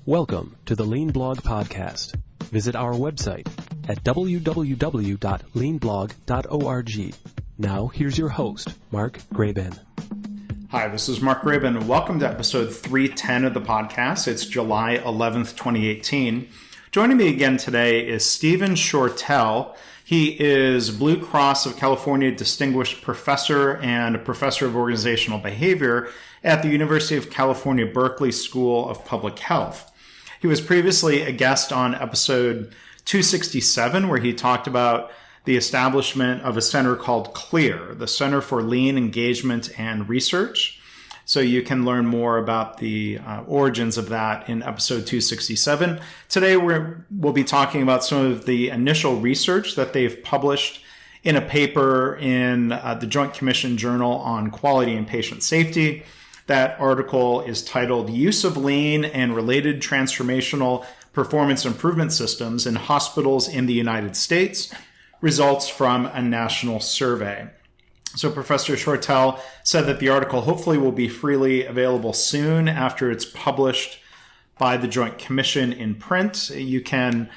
Welcome to the Lean Blog Podcast. Visit our website at www.leanblog.org. Now, here's your host, Mark Graban. Hi, this is Mark Graban. Welcome to episode 310 of the podcast. It's July 11th, 2018. Joining me again today is Stephen Shortell. He is Blue Cross of California Distinguished Professor and a Professor of Organizational Behavior at the University of California, Berkeley School of Public Health. He was previously a guest on episode 267, where he talked about the establishment of a center called CLEAR, the Center for Lean Engagement and Research. So you can learn more about the origins of that in episode 267. Today we'll be talking about some of the initial research that they've published in a paper in the Joint Commission Journal on Quality and Patient Safety. That article is titled Use of Lean and Related Transformational Performance Improvement Systems in Hospitals in the United States, Results from a National Survey. So Professor Shortell said that the article hopefully will be freely available soon after it's published by the Joint Commission in print. You can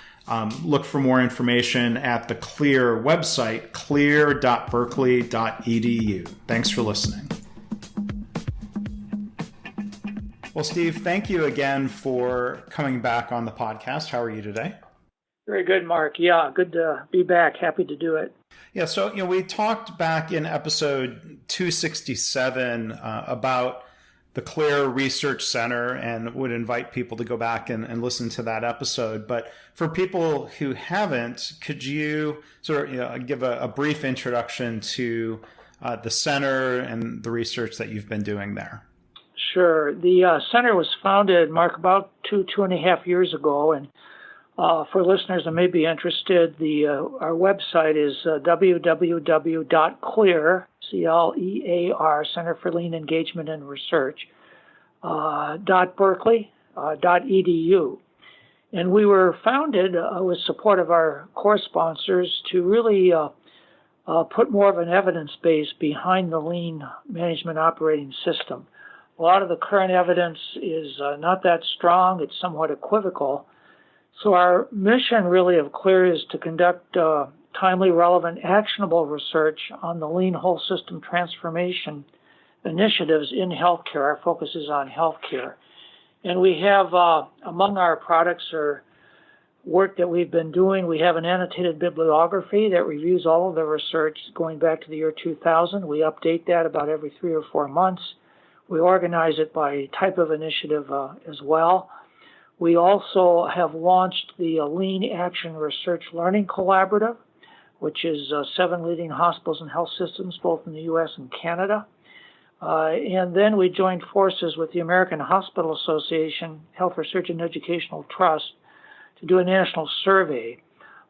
look for more information at the CLEAR website, clear.berkeley.edu. Thanks for listening. Well, Steve, thank you again for coming back on the podcast. How are you today? Very good, Mark. Yeah, good to be back. Happy to do it. Yeah, so we talked back in episode 267 about the CLEAR Research Center and would invite people to go back and listen to that episode. But for people who haven't, could you sort of give a brief introduction to the center and the research that you've been doing there? Sure. The center was founded, Mark, about two and a half years ago, and for listeners that may be interested, our website is www.clear, C-L-E-A-R, Center for Lean Engagement and Research, .berkeley.edu. And we were founded with support of our core sponsors to really put more of an evidence base behind the lean management operating system. A lot of the current evidence is not that strong. It's somewhat equivocal. So our mission really of CLEAR is to conduct timely, relevant, actionable research on the lean whole system transformation initiatives in healthcare. Our focus is on healthcare. And we have, among our products or work that we've been doing, we have an annotated bibliography that reviews all of the research going back to the year 2000. We update that about every 3 or 4 months. We organize it by type of initiative as well. We also have launched the Lean Action Research Learning Collaborative, which is 7 leading hospitals and health systems, both in the U.S. and Canada. And then we joined forces with the American Hospital Association, Health Research and Educational Trust to do a national survey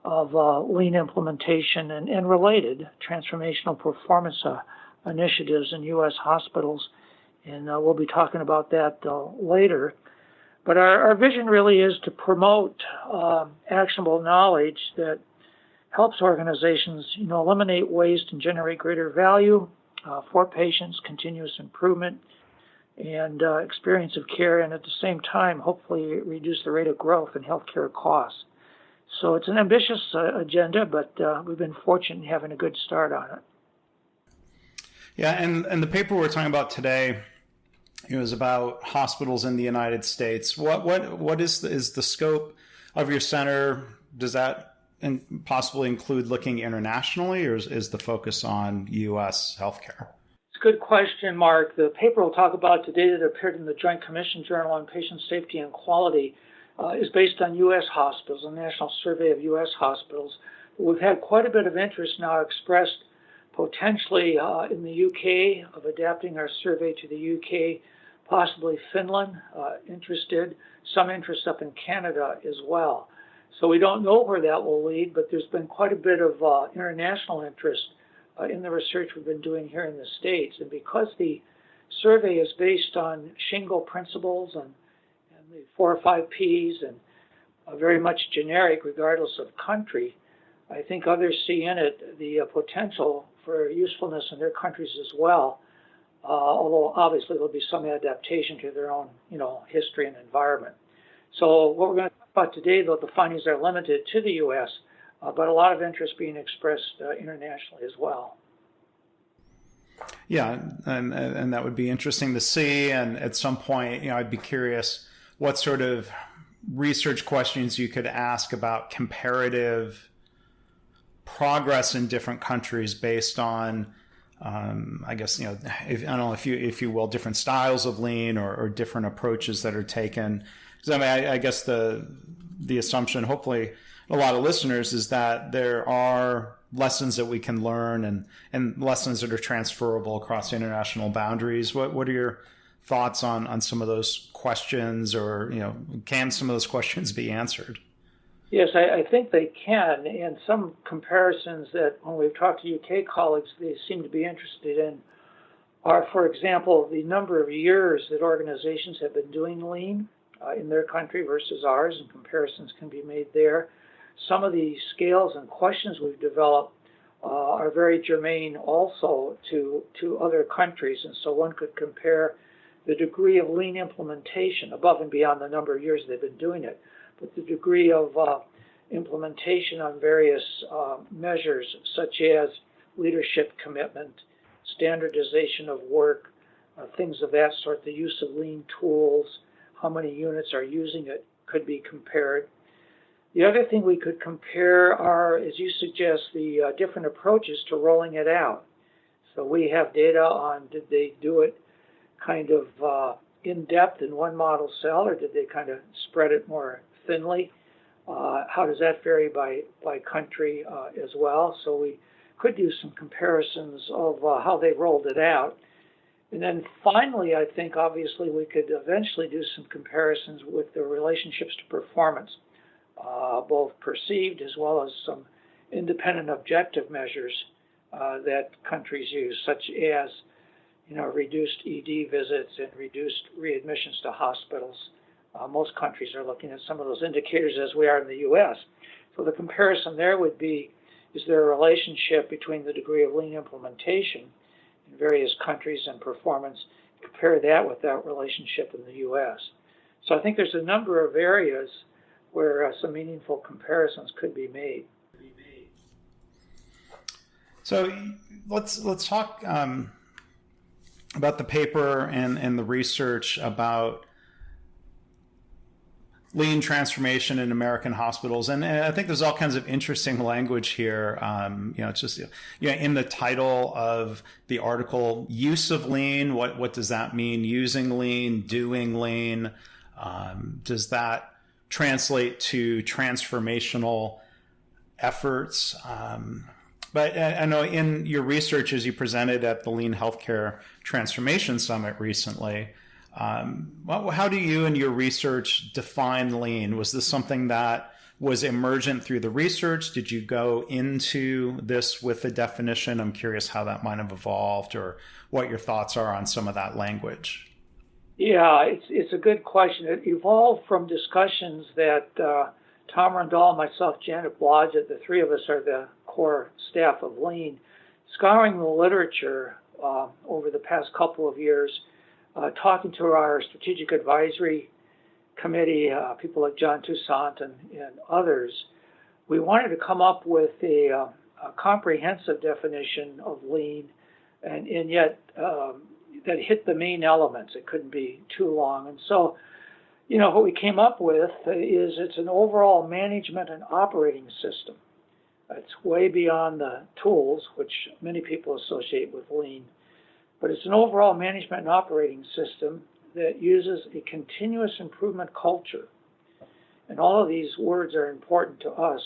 of lean implementation and related transformational performance initiatives in U.S. hospitals. And we'll be talking about that later. But our vision really is to promote actionable knowledge that helps organizations, eliminate waste and generate greater value for patients, continuous improvement, and experience of care, and at the same time, hopefully reduce the rate of growth in healthcare costs. So it's an ambitious agenda, but we've been fortunate in having a good start on it. Yeah, and the paper we're talking about today is about hospitals in the United States. What is the scope of your center? Does that possibly include looking internationally, or is the focus on U.S. healthcare? It's a good question, Mark. The paper we'll talk about today that appeared in the Joint Commission Journal on Patient Safety and Quality is based on U.S. hospitals, a national survey of U.S. hospitals. We've had quite a bit of interest now expressed potentially in the UK of adapting our survey to the UK, possibly Finland interested, some interest up in Canada as well. So we don't know where that will lead, but there's been quite a bit of international interest in the research we've been doing here in the States. And because the survey is based on shingle principles and the 4 or 5 Ps and very much generic regardless of country, I think others see in it the potential for usefulness in their countries as well, although obviously there'll be some adaptation to their own, history and environment. So what we're going to talk about today, though, the findings are limited to the U.S., but a lot of interest being expressed internationally as well. Yeah, and that would be interesting to see. And at some point, I'd be curious what sort of research questions you could ask about comparative progress in different countries based on, I guess, I don't know if you will, different styles of lean or different approaches that are taken. Because I guess the assumption, hopefully, a lot of listeners is that there are lessons that we can learn and lessons that are transferable across international boundaries. What are your thoughts on some of those questions, or can some of those questions be answered? Yes, I think they can, and some comparisons that when we've talked to UK colleagues, they seem to be interested in are, for example, the number of years that organizations have been doing lean in their country versus ours, and comparisons can be made there. Some of the scales and questions we've developed are very germane also to other countries, and so one could compare the degree of lean implementation above and beyond the number of years they've been doing it, but the degree of implementation on various measures such as leadership commitment, standardization of work, things of that sort, the use of lean tools, how many units are using it could be compared. The other thing we could compare are, as you suggest, the different approaches to rolling it out. So we have data on, did they do it kind of in depth in one model cell, or did they kind of spread it more thinly? How does that vary by country as well? So we could do some comparisons of how they rolled it out. And then finally, I think obviously we could eventually do some comparisons with the relationships to performance, both perceived as well as some independent objective measures that countries use, such as reduced ED visits and reduced readmissions to hospitals. Most countries are looking at some of those indicators as we are in the U.S. So the comparison there would be, is there a relationship between the degree of lean implementation in various countries and performance? Compare that with that relationship in the U.S. So I think there's a number of areas where some meaningful comparisons could be made. So let's talk about the paper and the research about lean transformation in American hospitals, and I think there's all kinds of interesting language here. It's just in the title of the article, use of lean. What does that mean? Using lean, doing lean. Does that translate to transformational efforts? But I know in your research, as you presented at the Lean Healthcare Transformation Summit recently, how do you and your research define lean? Was this something that was emergent through the research? Did you go into this with a definition? I'm curious how that might have evolved, or what your thoughts are on some of that language. Yeah, it's a good question. It evolved from discussions that Tom Rundall, myself, Janet Blodgett, the three of us are the core staff of Lean, scouring the literature over the past couple of years, talking to our strategic advisory committee, people like John Toussaint and others. We wanted to come up with a comprehensive definition of lean, and yet that hit the main elements. It couldn't be too long. And so, what we came up with is it's an overall management and operating system. It's way beyond the tools, which many people associate with lean. But it's an overall management and operating system that uses a continuous improvement culture. And all of these words are important to us,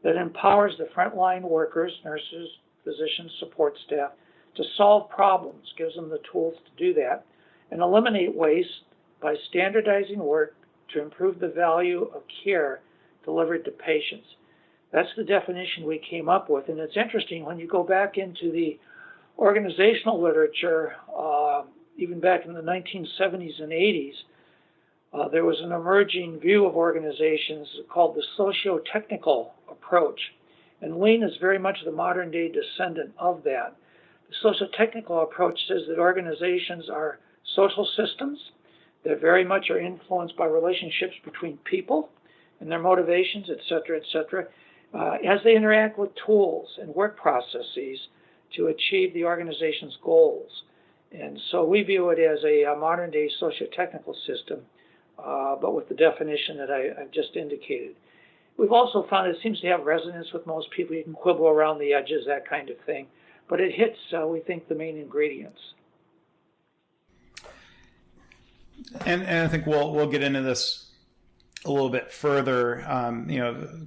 that empowers the frontline workers, nurses, physicians, support staff, to solve problems, gives them the tools to do that, and eliminate waste by standardizing work to improve the value of care delivered to patients. That's the definition we came up with. And it's interesting, when you go back into the organizational literature, even back in the 1970s and 80s, there was an emerging view of organizations called the socio-technical approach. And lean is very much the modern day descendant of that. The socio-technical approach says that organizations are social systems that very much are influenced by relationships between people and their motivations, et cetera, as they interact with tools and work processes to achieve the organization's goals. And so we view it as a modern-day socio-technical system, but with the definition that I've just indicated. We've also found it seems to have resonance with most people. You can quibble around the edges, that kind of thing. But it hits, we think, the main ingredients. And I think we'll get into this a little bit further.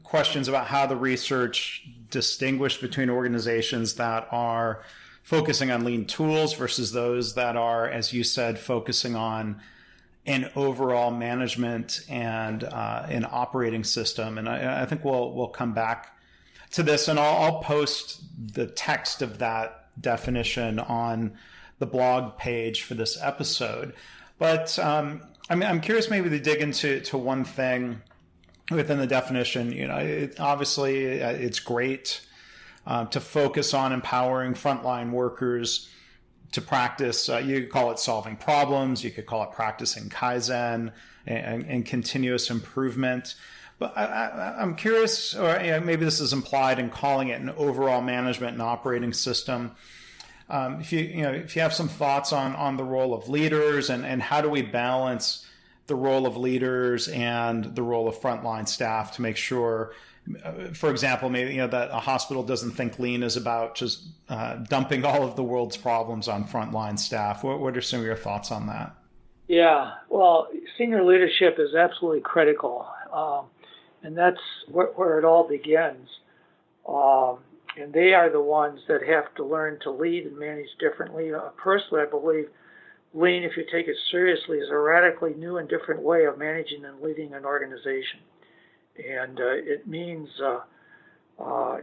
Questions about how the research distinguished between organizations that are focusing on lean tools versus those that are, as you said, focusing on an overall management and an operating system. And I think we'll come back to this, and I'll post the text of that definition on the blog page for this episode. But I'm curious maybe to dig into one thing within the definition. Obviously it's great to focus on empowering frontline workers to practice, you could call it solving problems, you could call it practicing Kaizen and continuous improvement. But I'm curious, or maybe this is implied in calling it an overall management and operating system. If you have some thoughts on the role of leaders and how do we balance the role of leaders and the role of frontline staff to make sure, for example, maybe that a hospital doesn't think lean is about just dumping all of the world's problems on frontline staff. What are some of your thoughts on that? Yeah, well, senior leadership is absolutely critical, and that's where it all begins. And they are the ones that have to learn to lead and manage differently. Personally, I believe lean, if you take it seriously, is a radically new and different way of managing and leading an organization. And it means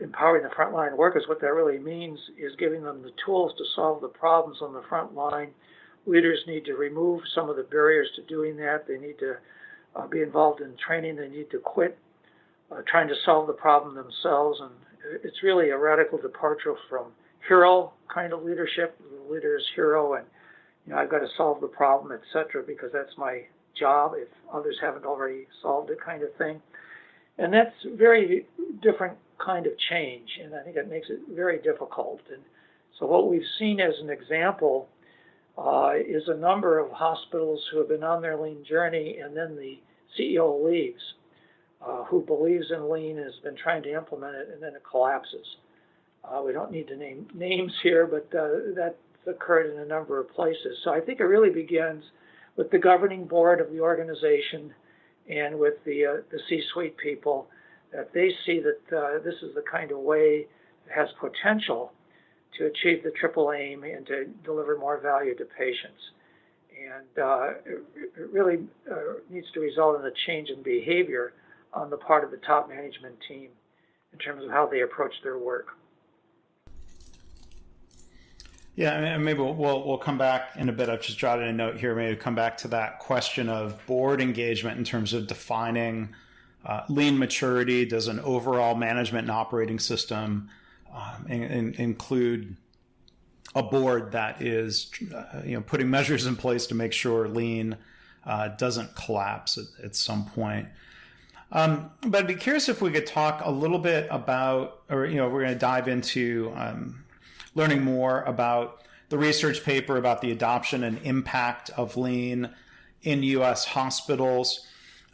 empowering the frontline workers. What that really means is giving them the tools to solve the problems on the front line. Leaders need to remove some of the barriers to doing that. They need to be involved in training. They need to quit trying to solve the problem themselves. And it's really a radical departure from hero kind of leadership. The leader is hero, and I've got to solve the problem, etc., because that's my job if others haven't already solved it, kind of thing. And that's a very different kind of change, and I think it makes it very difficult. And so what we've seen as an example is a number of hospitals who have been on their lean journey, and then the CEO leaves, who believes in lean and has been trying to implement it, and then it collapses. We don't need to name names here, but that's occurred in a number of places. So I think it really begins with the governing board of the organization and with the C-suite people, that they see that this is the kind of way that has potential to achieve the triple aim and to deliver more value to patients. And it really needs to result in a change in behavior on the part of the top management team in terms of how they approach their work. Yeah, and maybe we'll come back in a bit. I've just jotted a note here, maybe come back to that question of board engagement in terms of defining lean maturity. Does an overall management and operating system include a board that is putting measures in place to make sure lean doesn't collapse at some point? But I'd be curious if we could talk a little bit about, or we're going to dive into learning more about the research paper about the adoption and impact of lean in U.S. hospitals.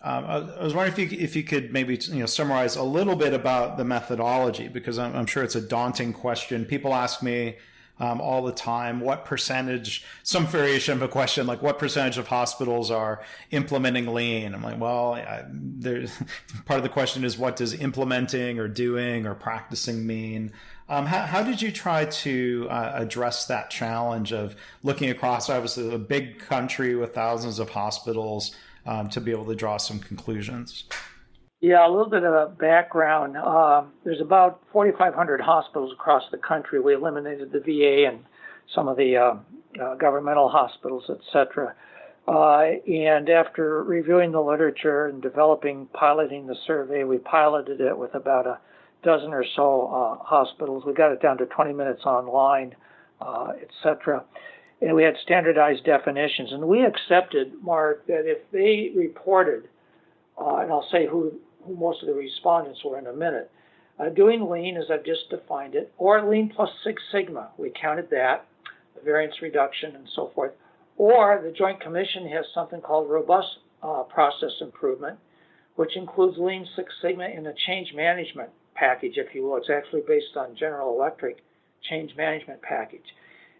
I was wondering if you could maybe summarize a little bit about the methodology, because I'm sure it's a daunting question. People ask me all the time, what percentage, some variation of a question, like what percentage of hospitals are implementing lean? I'm like, well, there's part of the question is, what does implementing or doing or practicing mean? How did you try to address that challenge of looking across, obviously, a big country with thousands of hospitals to be able to draw some conclusions? Yeah, a little bit of a background. There's about 4,500 hospitals across the country. We eliminated the VA and some of the governmental hospitals, et cetera. And after reviewing the literature and piloting the survey, we piloted it with about a dozen or so hospitals. We got it down to 20 minutes online, et cetera. and we had standardized definitions. And we accepted, Mark, that if they reported, and I'll say who most of the respondents were in a minute, doing lean as I've just defined it, or lean plus Six Sigma, we counted that, the variance reduction and so forth, or the Joint Commission has something called robust process improvement, which includes Lean Six Sigma in a change management package, if you will. It's actually based on General Electric change management package.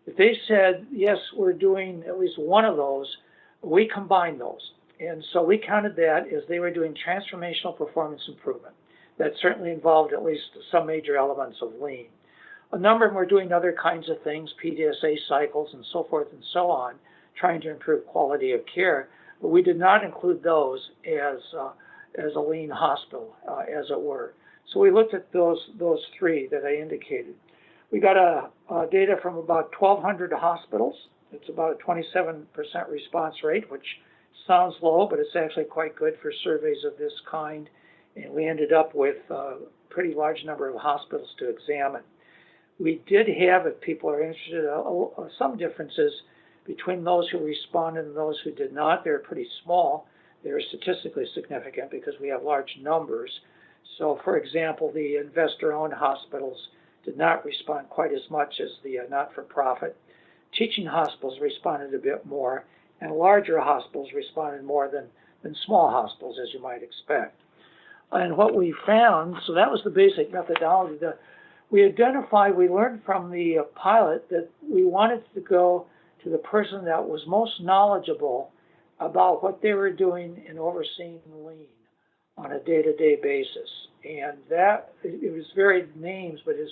If they said, yes, we're doing at least one of those, we combined those. And so we counted that as they were doing transformational performance improvement. That certainly involved at least some major elements of lean. A number of them were doing other kinds of things, PDSA cycles and so forth and so on, trying to improve quality of care. But we did not include those as a lean hospital, as it were. So we looked at those three that I indicated. We got data from about 1,200 hospitals. It's about a 27% response rate, which sounds low, but it's actually quite good for surveys of this kind. And we ended up with a pretty large number of hospitals to examine. We did have, if people are interested, some differences between those who responded and those who did not. They're pretty small. They're statistically significant because we have large numbers. So, for example, the investor-owned hospitals did not respond quite as much as the not-for-profit. Teaching hospitals responded a bit more, and larger hospitals responded more than small hospitals, as you might expect. And what we found, so that was the basic methodology. We learned from the pilot that we wanted to go to the person that was most knowledgeable about what they were doing in overseeing lean on a day-to-day basis. And that, it was varied names, but his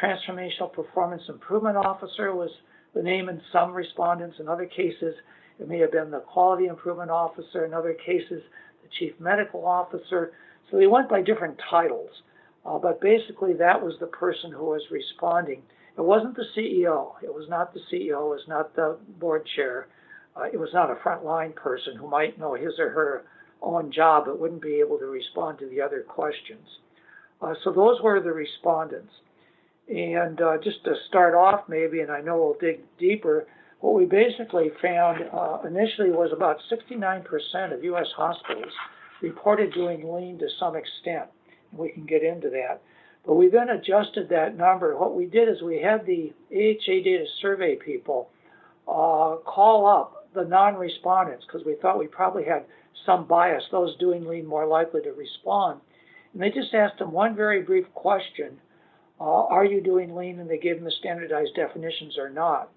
Transformational Performance Improvement Officer was the name in some respondents. In other cases, it may have been the Quality Improvement Officer. In other cases, the Chief Medical Officer. So they went by different titles. But basically, that was the person who was responding. It wasn't the CEO. It was not the CEO. It was not the board chair. It was not a frontline person who might know his or her own job but wouldn't be able to respond to the other questions. So those were the respondents. And just to start off maybe, and I know we'll dig deeper, what we basically found initially was about 69% of U.S. hospitals reported doing lean to some extent. We can get into that. But we then adjusted that number. What we did is we had the AHA data survey people call up the non-respondents because we thought we probably had some bias, those doing lean more likely to respond. And they just asked them one very brief question, are you doing lean? And they gave them the standardized definitions or not.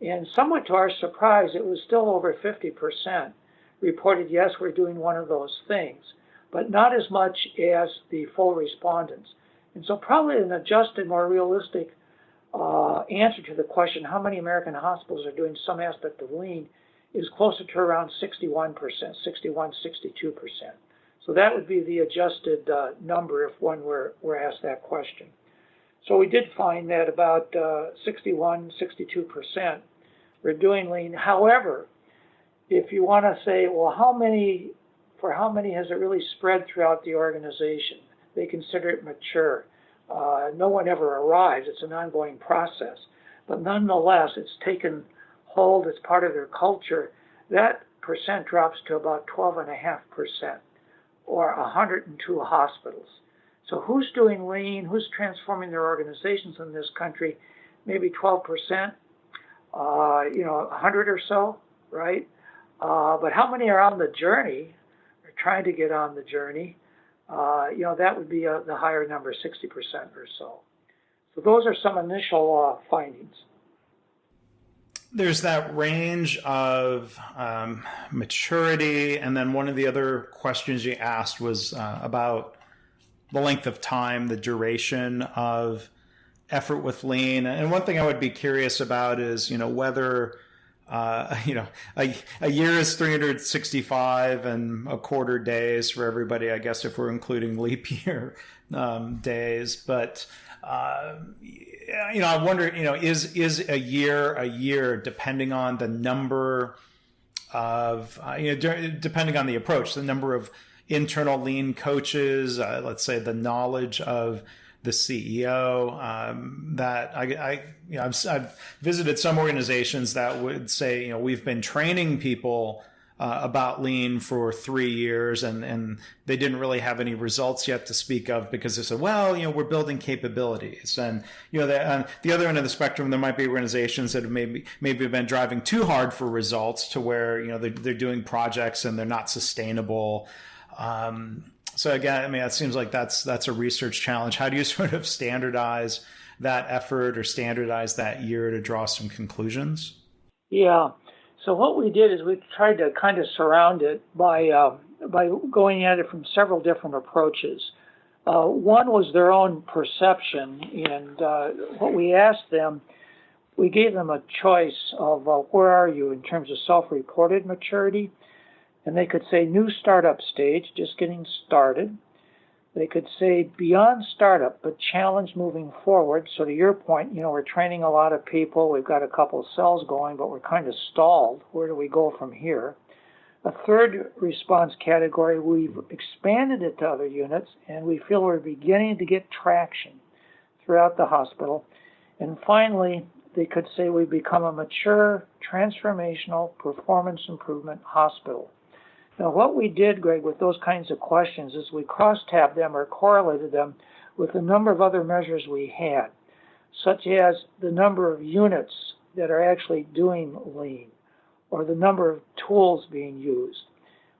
And somewhat to our surprise, it was still over 50% reported, yes, we're doing one of those things, but not as much as the full respondents. And so probably an adjusted, more realistic answer to the question, how many American hospitals are doing some aspect of lean, is closer to around 61%, 61, 62%. So that would be the adjusted number if one were asked that question. So we did find that about 61, 62% were doing lean. However, if you want to say, well, how many has it really spread throughout the organization? They consider it mature. No one ever arrives. It's an ongoing process. But nonetheless, it's taken hold. It's part of their culture. That percent drops to about 12.5%, or 102 hospitals. So who's doing lean? Who's transforming their organizations in this country? Maybe 12%, 100 or so, right? But how many are on the journey, or trying to get on the journey? That would be the higher number, 60% or so. So those are some initial findings. There's that range of maturity, and then one of the other questions you asked was about the length of time, the duration of effort with lean. And one thing I would be curious about is, whether a year is 365 and a quarter days for everybody, I guess, if we're including leap year days. But I wonder, is a year depending on the number of, depending on the approach, the number of internal lean coaches, let's say the knowledge of the CEO. I've visited some organizations that would say, we've been training people about lean for 3 years, and they didn't really have any results yet to speak of because they said, well, we're building capabilities. And the other end of the spectrum, there might be organizations that have maybe been driving too hard for results to where they're doing projects and they're not sustainable. So again, it seems like that's a research challenge. How do you sort of standardize that effort or standardize that year to draw some conclusions? Yeah. So what we did is we tried to kind of surround it by going at it from several different approaches. One was their own perception, and what we asked them, we gave them a choice of where are you in terms of self-reported maturity, and they could say new startup stage, just getting started. They could say beyond startup, but challenge moving forward. So to your point, we're training a lot of people. We've got a couple of cells going, but we're kind of stalled. Where do we go from here? A third response category, we've expanded it to other units, and we feel we're beginning to get traction throughout the hospital. And finally, they could say we've become a mature, transformational performance improvement hospital. Now, what we did, Greg, with those kinds of questions is we cross-tabbed them or correlated them with a number of other measures we had, such as the number of units that are actually doing lean or the number of tools being used.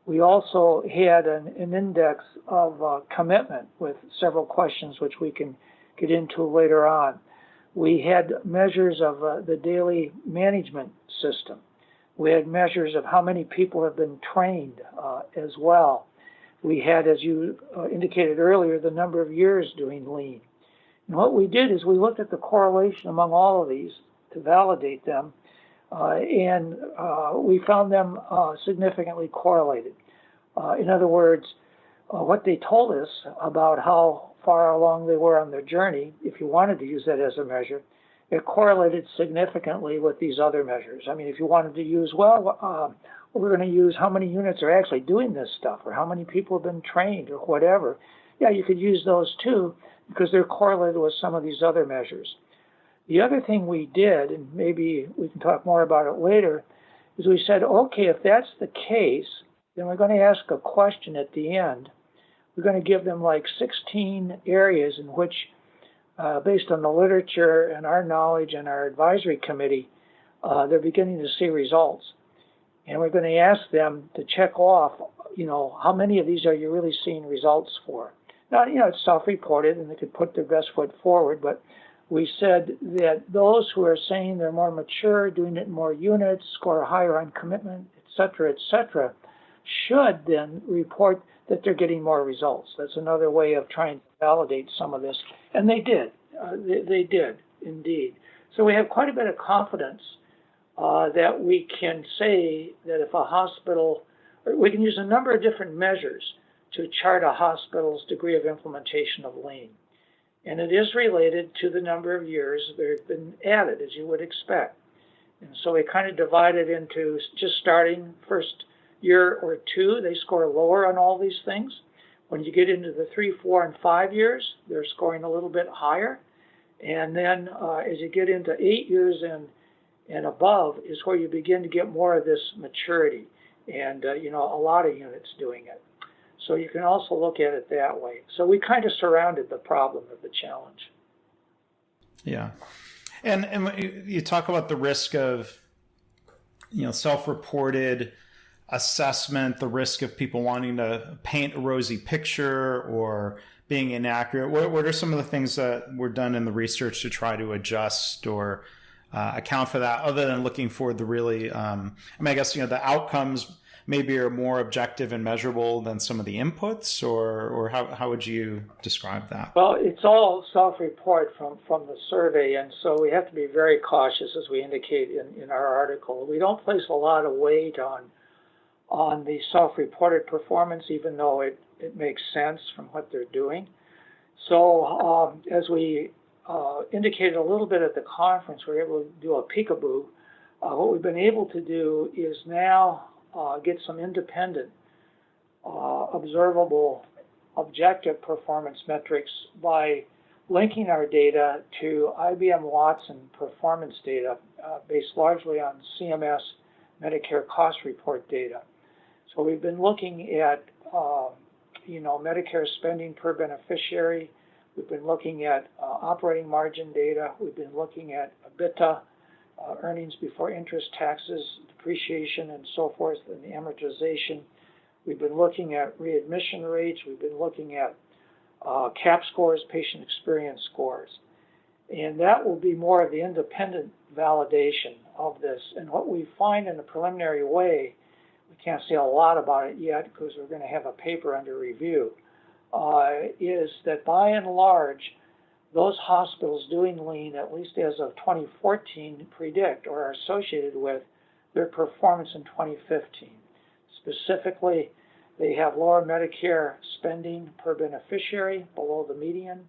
We also had an index of commitment with several questions, which we can get into later on. We had measures of the daily management system. We had measures of how many people have been trained as well. We had, as you indicated earlier, the number of years doing lean. And what we did is we looked at the correlation among all of these to validate them, and we found them significantly correlated. In other words, what they told us about how far along they were on their journey, if you wanted to use that as a measure, it correlated significantly with these other measures. If you wanted to use, we're going to use how many units are actually doing this stuff, or how many people have been trained, or whatever. Yeah, you could use those too, because they're correlated with some of these other measures. The other thing we did, and maybe we can talk more about it later, is we said, okay, if that's the case, then we're going to ask a question at the end. We're going to give them like 16 areas in which, based on the literature and our knowledge and our advisory committee, they're beginning to see results. And we're going to ask them to check off, how many of these are you really seeing results for? Now, it's self-reported and they could put their best foot forward, but we said that those who are saying they're more mature, doing it in more units, score higher on commitment, et cetera, should then report that they're getting more results. That's another way of trying to validate some of this. And they did. They did, indeed. So we have quite a bit of confidence that we can say that if a hospital, we can use a number of different measures to chart a hospital's degree of implementation of lean. And it is related to the number of years that have been added, as you would expect. And so we kind of divide it into just starting first year or two, they score lower on all these things. When you get into the 3, 4, and 5 years, they're scoring a little bit higher. And then as you get into 8 years and above is where you begin to get more of this maturity and, a lot of units doing it. So you can also look at it that way. So we kind of surrounded the problem of the challenge. Yeah. And you talk about the risk of, self-reported assessment, the risk of people wanting to paint a rosy picture or being inaccurate. What are some of the things that were done in the research to try to adjust or account for that, other than looking for the really, I guess, the outcomes maybe are more objective and measurable than some of the inputs, or how would you describe that? Well, it's all self-report from the survey, and so we have to be very cautious, as we indicate in our article. We don't place a lot of weight on the self-reported performance, even though it makes sense from what they're doing. So as we indicated a little bit at the conference, we were able to do a peekaboo. What we've been able to do is now get some independent, observable, objective performance metrics by linking our data to IBM Watson performance data based largely on CMS Medicare cost report data. So we've been looking at, Medicare spending per beneficiary. We've been looking at operating margin data. We've been looking at EBITDA, earnings before interest, taxes, depreciation, and so forth, and the amortization. We've been looking at readmission rates. We've been looking at CAP scores, patient experience scores. And that will be more of the independent validation of this. And what we find in a preliminary way, we can't say a lot about it yet because we're going to have a paper under review, is that by and large, those hospitals doing lean, at least as of 2014, predict or are associated with their performance in 2015. Specifically, they have lower Medicare spending per beneficiary, below the median.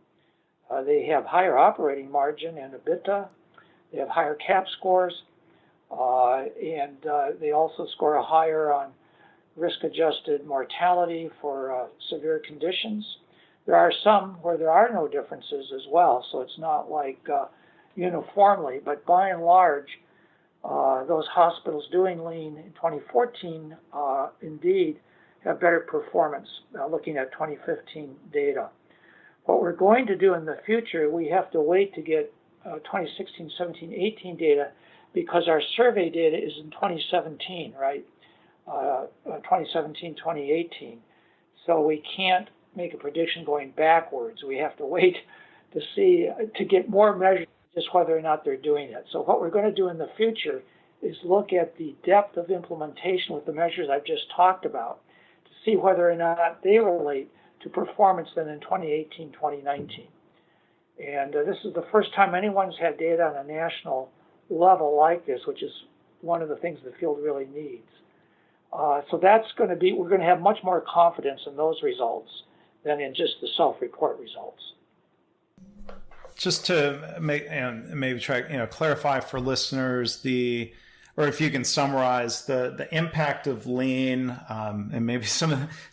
They have higher operating margin and EBITDA. They have higher CAP scores, and they also score higher on risk-adjusted mortality for severe conditions. There are some where there are no differences as well, so it's not like uniformly, but by and large, those hospitals doing lean in 2014 indeed have better performance, looking at 2015 data. What we're going to do in the future, we have to wait to get 2016, 17, 18 data because our survey data is in 2017, right? 2017, 2018. So we can't make a prediction going backwards. We have to wait to see, to get more measures just whether or not they're doing it. So what we're going to do in the future is look at the depth of implementation with the measures I've just talked about to see whether or not they relate to performance then in 2018, 2019. And this is the first time anyone's had data on a national level like this, which is one of the things the field really needs. So that's going to be, we're going to have much more confidence in those results than in just the self-report results. Just to make, and maybe try, clarify for listeners or if you can summarize the impact of lean, and maybe so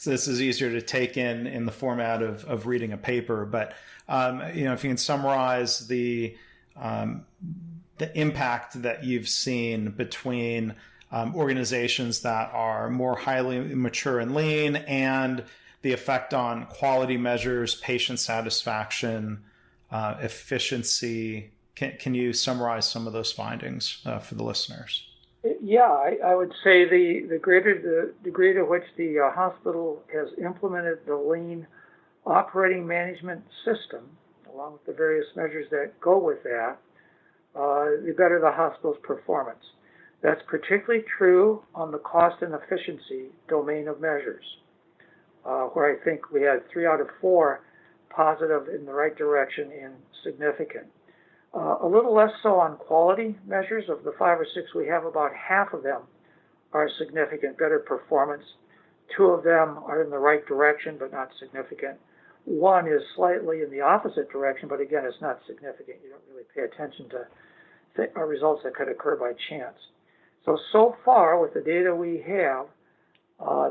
this is easier to take in the format of reading a paper, but if you can summarize the impact that you've seen between organizations that are more highly mature and lean and the effect on quality measures, patient satisfaction, efficiency. Can you summarize some of those findings for the listeners? Yeah, I would say the greater the degree to which the hospital has implemented the lean operating management system, along with the various measures that go with that, the better the hospital's performance. That's particularly true on the cost and efficiency domain of measures, where I think we had 3 out of 4 positive in the right direction and significant. A little less so on quality measures. Of the 5 or 6 we have, about half of them are significant, better performance. 2 of them are in the right direction, but not significant. 1 is slightly in the opposite direction, but again, it's not significant. You don't really pay attention to results that could occur by chance. So far, with the data we have,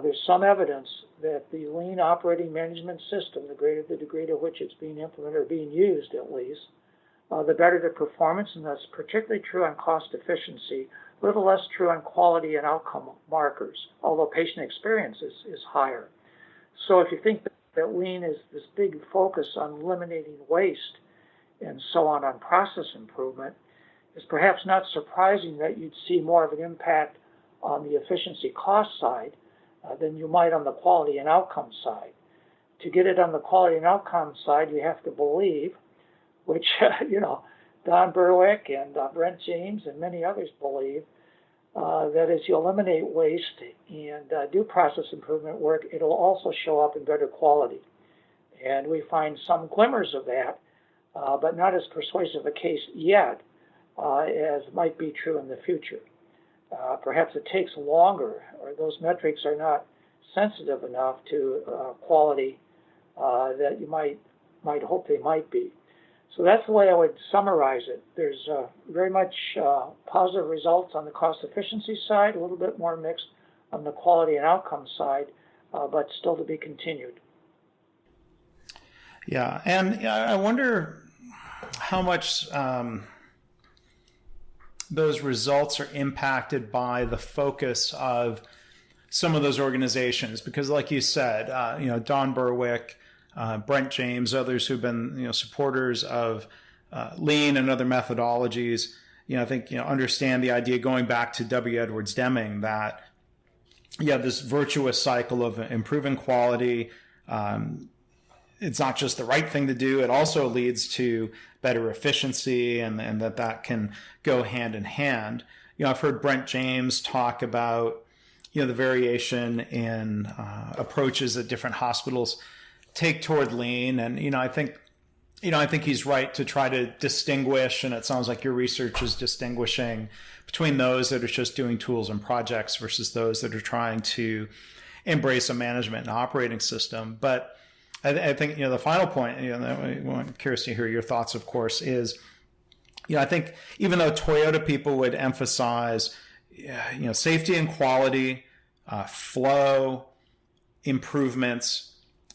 there's some evidence that the lean operating management system, the greater the degree to which it's being implemented or being used at least, the better the performance, and that's particularly true on cost efficiency, a little less true on quality and outcome markers, although patient experience is higher. So if you think that lean is this big focus on eliminating waste and so on process improvement, it's perhaps not surprising that you'd see more of an impact on the efficiency cost side than you might on the quality and outcome side. To get it on the quality and outcome side, you have to believe, which, Don Berwick and Brent James and many others believe, that as you eliminate waste and do process improvement work, it'll also show up in better quality. And we find some glimmers of that, but not as persuasive a case yet as might be true in the future. Perhaps it takes longer, or those metrics are not sensitive enough to quality that you might hope they might be. So that's the way I would summarize it. There's very much positive results on the cost efficiency side, a little bit more mixed on the quality and outcome side, but still to be continued. Yeah, and I wonder, how much those results are impacted by the focus of some of those organizations, because like you said, Don Berwick, Brent James, others who've been, supporters of lean and other methodologies, I think, understand the idea going back to W. Edwards Deming that, this virtuous cycle of improving quality, it's not just the right thing to do. It also leads to better efficiency, and that can go hand in hand. I've heard Brent James talk about, the variation in approaches that different hospitals take toward lean. And, I think he's right to try to distinguish, and it sounds like your research is distinguishing between those that are just doing tools and projects versus those that are trying to embrace a management and operating system. But I think, the final point, I'm curious to hear your thoughts, of course, is, I think even though Toyota people would emphasize, safety and quality, flow, improvements,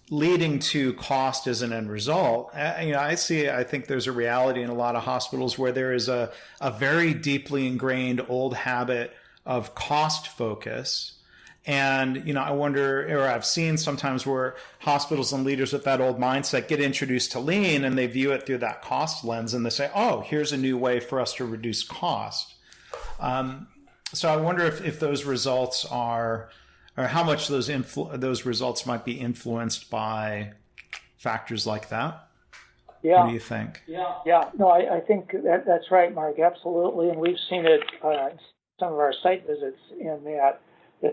leading to cost as an end result, I think there's a reality in a lot of hospitals where there is a very deeply ingrained old habit of cost focus. And, I wonder, or I've seen sometimes where hospitals and leaders with that old mindset get introduced to lean and they view it through that cost lens and they say, oh, here's a new way for us to reduce cost. So I wonder if those results are, or how much those results might be influenced by factors like that. Yeah. What do you think? Yeah. No, I think that's right, Mark. Absolutely. And we've seen it in some of our site visits in that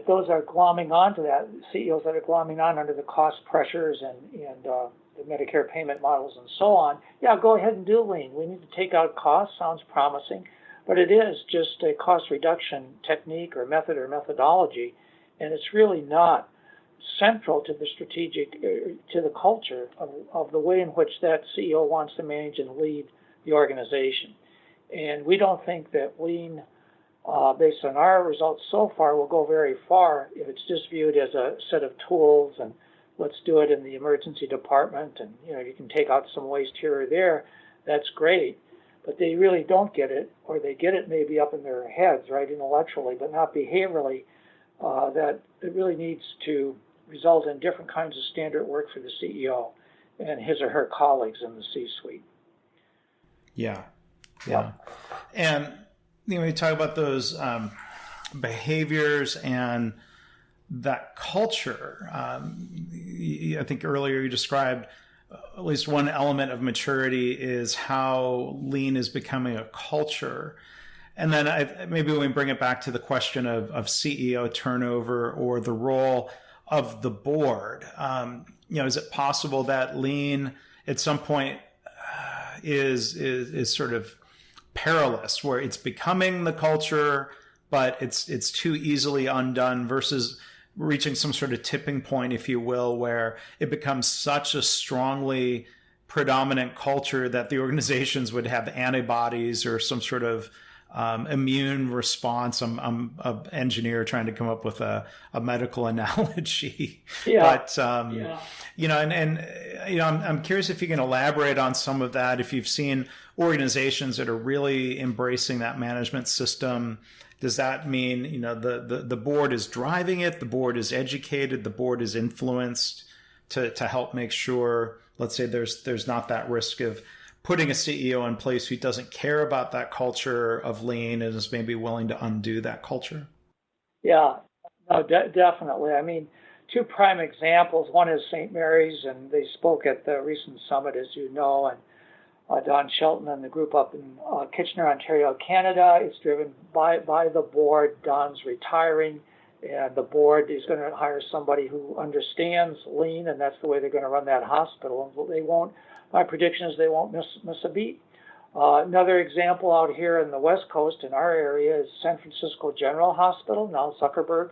those are glomming onto that, CEOs that are glomming on under the cost pressures and the Medicare payment models and so on. Yeah, go ahead and do lean. We need to take out costs. Sounds promising. But it is just a cost reduction technique or method or methodology. And it's really not central to the strategic, to the culture of the way in which that CEO wants to manage and lead the organization. And we don't think that lean, based on our results so far, will go very far if it's just viewed as a set of tools and let's do it in the emergency department and, you can take out some waste here or there. That's great. But they really don't get it, or they get it maybe up in their heads, right, intellectually, but not behaviorally. That it really needs to result in different kinds of standard work for the CEO and his or her colleagues in the C-suite. Yeah. And we talk about those behaviors and that culture. I think earlier you described at least one element of maturity is how lean is becoming a culture. And then maybe when we bring it back to the question of CEO turnover or the role of the board, is it possible that lean at some point is sort of perilous, where it's becoming the culture, but it's too easily undone, versus reaching some sort of tipping point, if you will, where it becomes such a strongly predominant culture that the organizations would have antibodies or some sort of immune response. I'm an engineer trying to come up with a medical analogy. But, I'm curious if you can elaborate on some of that, if you've seen organizations that are really embracing that management system. Does that mean, the board is driving it, the board is educated, the board is influenced to help make sure, let's say there's not that risk of putting a CEO in place who doesn't care about that culture of lean and is maybe willing to undo that culture? Yeah, no, definitely. I mean, two prime examples. One is St. Mary's, and they spoke at the recent summit, as you know, and Don Shelton and the group up in Kitchener, Ontario, Canada. It's driven by the board. Don's retiring, and the board is going to hire somebody who understands lean, and that's the way they're going to run that hospital. They won't. My prediction is they won't miss a beat. Another example out here in the West Coast in our area is San Francisco General Hospital, now Zuckerberg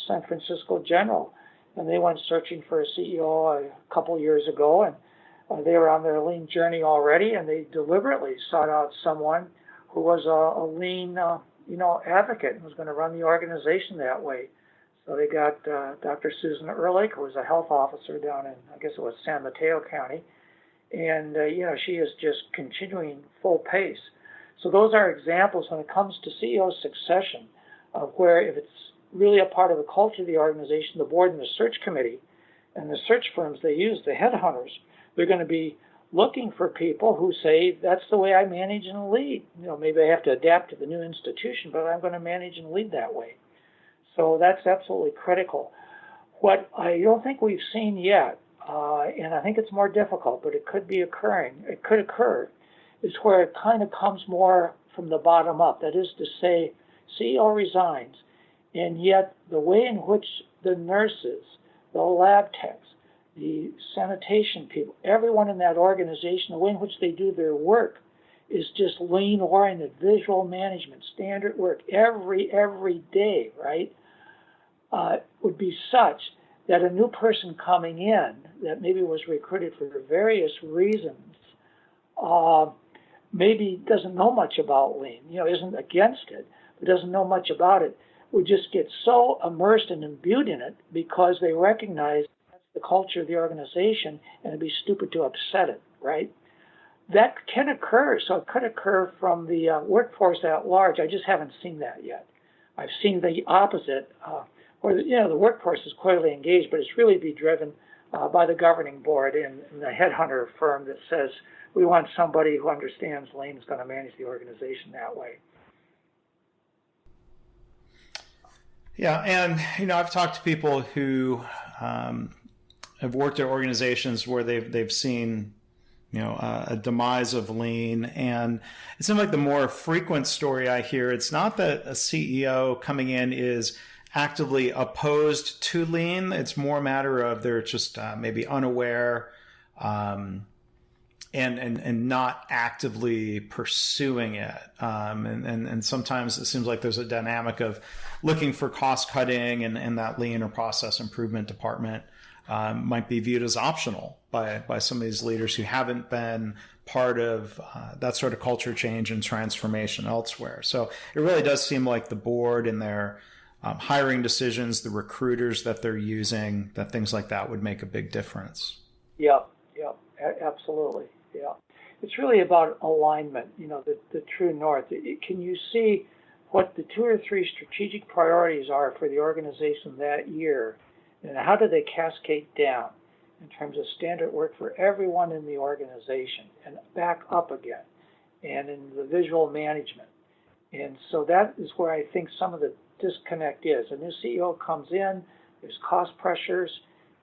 San Francisco General. And they went searching for a CEO a couple years ago, and they were on their lean journey already, and they deliberately sought out someone who was a lean advocate and was going to run the organization that way. So they got Dr. Susan Ehrlich, who was a health officer down in, I guess it was San Mateo County, and she is just continuing full pace. So those are examples when it comes to CEO succession, of where if it's really a part of the culture of the organization, the board and the search committee and the search firms they use, the headhunters, they're going to be looking for people who say, that's the way I manage and lead. Maybe I have to adapt to the new institution, but I'm going to manage and lead that way. So that's absolutely critical. What I don't think we've seen yet, and I think it's more difficult, but it could occur, is where it kind of comes more from the bottom up. That is to say, CEO resigns, and yet the way in which the nurses, the lab techs, the sanitation people, everyone in that organization, the way in which they do their work is just lean-oriented, visual management, standard work, every day, right, would be such that a new person coming in that maybe was recruited for various reasons maybe doesn't know much about lean, isn't against it, but doesn't know much about it, would just get so immersed and imbued in it because they recognize that's the culture of the organization, and it'd be stupid to upset it, right? That can occur, so it could occur from the workforce at large. I just haven't seen that yet. I've seen the opposite, where the workforce is clearly engaged, but it's really be driven by the governing board and the headhunter firm that says, we want somebody who understands lean is going to manage the organization that way. Yeah, and I've talked to people who have worked at organizations where they've seen a demise of lean, and it seems like the more frequent story I hear, it's not that a CEO coming in is actively opposed to lean. It's more a matter of they're just maybe unaware and not actively pursuing it. And sometimes it seems like there's a dynamic of looking for cost cutting, and that lean or process improvement department might be viewed as optional by some of these leaders who haven't been part of that sort of culture change and transformation elsewhere. So it really does seem like the board and their hiring decisions, the recruiters that they're using, that things like that would make a big difference. Yeah, absolutely. Yeah. It's really about alignment, the true north. Can you see what the 2 or 3 strategic priorities are for the organization that year, and how do they cascade down in terms of standard work for everyone in the organization and back up again, and in the visual management? And so that is where I think some of the disconnect is. A new CEO comes in, there's cost pressures,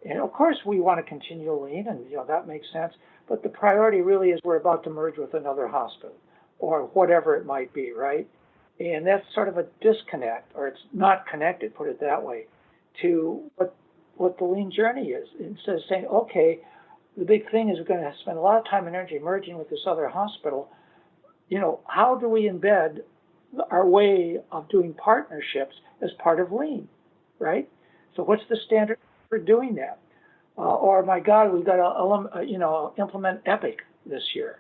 and of course we want to continue lean, and that makes sense. But the priority really is we're about to merge with another hospital or whatever it might be, right? And that's sort of a disconnect, or it's not connected, put it that way, to what the lean journey is. Instead of saying, okay, the big thing is we're going to spend a lot of time and energy merging with this other hospital, how do we embed our way of doing partnerships as part of lean, right? So what's the standard for doing that? Or, my God, we've got to implement Epic this year.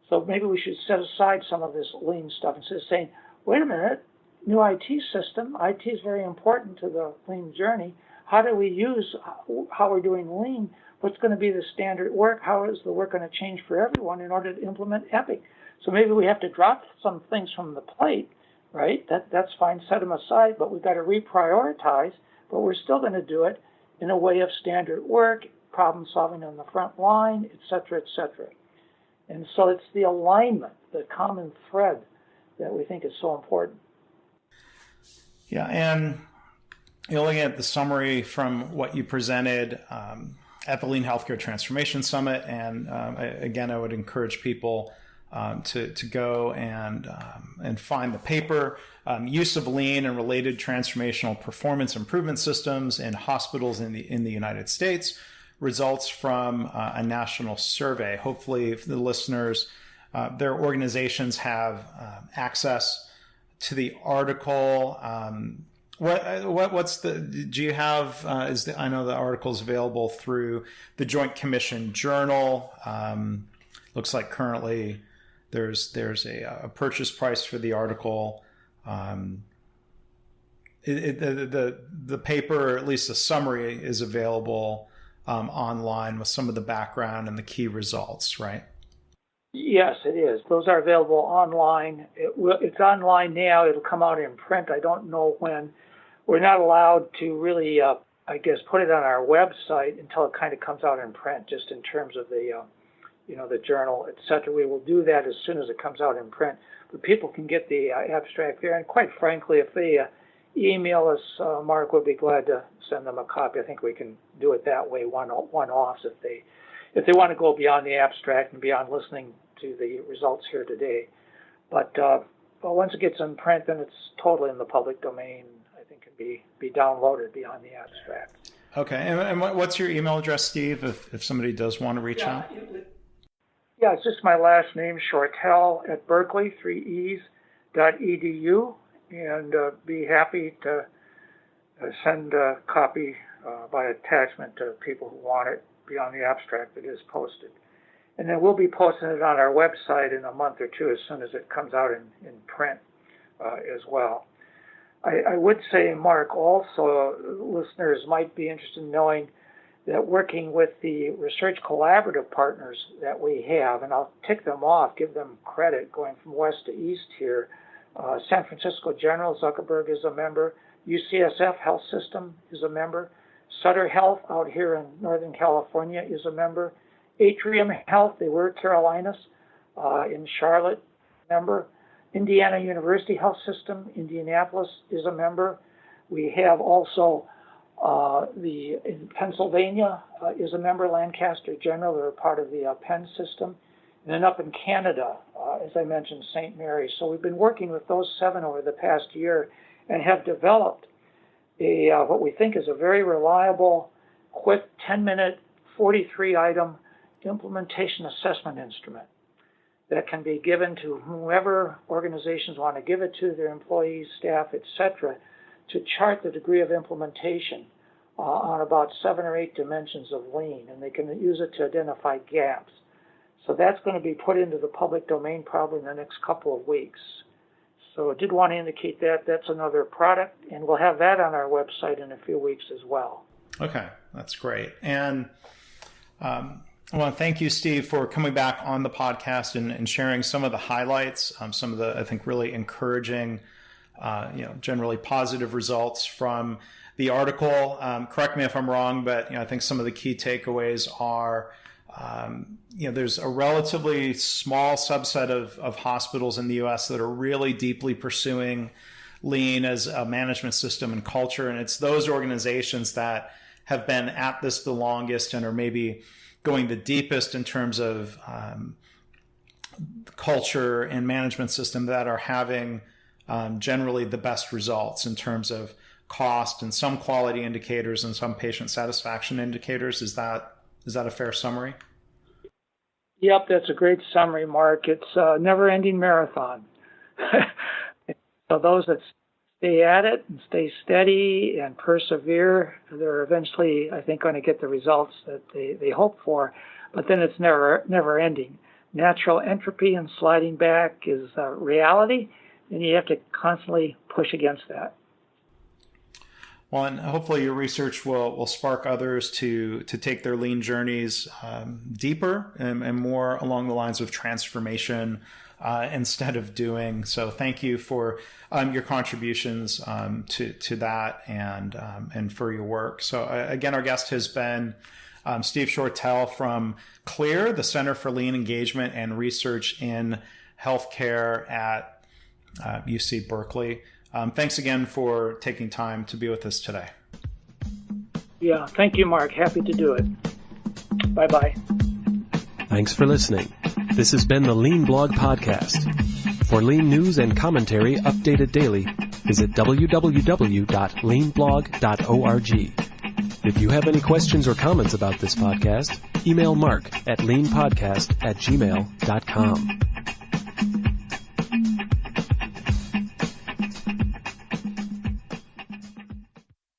So maybe we should set aside some of this lean stuff instead of saying, wait a minute, new IT system. IT is very important to the lean journey. How do we use how we're doing lean? What's going to be the standard work? How is the work going to change for everyone in order to implement Epic? So maybe we have to drop some things from the plate, right? That's fine, set them aside, but we've got to reprioritize, but we're still going to do it in a way of standard work, problem solving on the front line, et cetera, et cetera. And so it's the alignment, the common thread that we think is so important. Yeah, and looking at the summary from what you presented at the Lean Healthcare Transformation Summit, and again, I would encourage people to go and find the paper, Use of Lean and Related Transformational Performance Improvement Systems in Hospitals in the United States, results from a national survey. Hopefully, if the listeners, their organizations have access to the article. Do you have, I know the article is available through the Joint Commission Journal. Looks like currently there's a purchase price for the article. The paper, or at least the summary, is available online with some of the background and the key results, right? Yes, it is. Those are available online. It's online now. It'll come out in print. I don't know when. We're not allowed to really, put it on our website until it kind of comes out in print, just in terms of the journal, et cetera. We will do that as soon as it comes out in print. But people can get the abstract there. And quite frankly, if they email us, Mark, we'll be glad to send them a copy. I think we can do it that way, one-offs, if they want to go beyond the abstract and beyond listening to the results here today. But once it gets in print, then it's totally in the public domain. I think it can be downloaded beyond the abstract. Okay. And what's your email address, Steve, if somebody does want to reach out? Yeah, it's just my last name, Shortell at Berkeley, 3es.edu, and be happy to send a copy by attachment to people who want it beyond the abstract that is posted. And then we'll be posting it on our website in a month or two as soon as it comes out in print as well. I would say, Mark, also listeners might be interested in knowing that working with the research collaborative partners that we have, and I'll tick them off, give them credit going from west to east here. San Francisco General, Zuckerberg is a member. UCSF Health System is a member. Sutter Health out here in Northern California is a member. Atrium Health, they were Carolinas, in Charlotte, member. Indiana University Health System, Indianapolis is a member. We have also in Pennsylvania is a member, Lancaster General. They're part of the Penn system. And then up in Canada, as I mentioned, St. Mary's. So we've been working with those 7 over the past year and have developed what we think is a very reliable, quick 10-minute, 43-item implementation assessment instrument that can be given to whoever organizations want to give it to, their employees, staff, etc., to chart the degree of implementation on about 7 or 8 dimensions of lean, and they can use it to identify gaps. So that's going to be put into the public domain probably in the next couple of weeks. So I did want to indicate that that's another product, and we'll have that on our website in a few weeks as well. Okay, that's great. And I want to thank you, Steve, for coming back on the podcast and sharing some of the highlights, some of the, I think, really encouraging, generally positive results from the article. Correct me if I'm wrong, but I think some of the key takeaways are, there's a relatively small subset of hospitals in the U.S. that are really deeply pursuing lean as a management system and culture, and it's those organizations that have been at this the longest and are maybe going the deepest in terms of culture and management system that are having generally the best results in terms of cost and some quality indicators and some patient satisfaction indicators. Is that a fair summary? Yep, that's a great summary, Mark. It's a never-ending marathon. So those that stay at it and stay steady and persevere, they're eventually, I think, going to get the results that they hope for. But then it's never ending. Natural entropy and sliding back is reality, and you have to constantly push against that. Well, and hopefully your research will spark others to take their lean journeys deeper and more along the lines of transformation instead of doing. So thank you for your contributions to that and for your work. So again, our guest has been Steve Shortell from CLEAR, the Center for Lean Engagement and Research in Healthcare at UC Berkeley. Thanks again for taking time to be with us today. Yeah, thank you, Mark. Happy to do it. Bye-bye. Thanks for listening. This has been the Lean Blog Podcast. For lean news and commentary updated daily, visit www.leanblog.org. If you have any questions or comments about this podcast, email Mark at leanpodcast@gmail.com.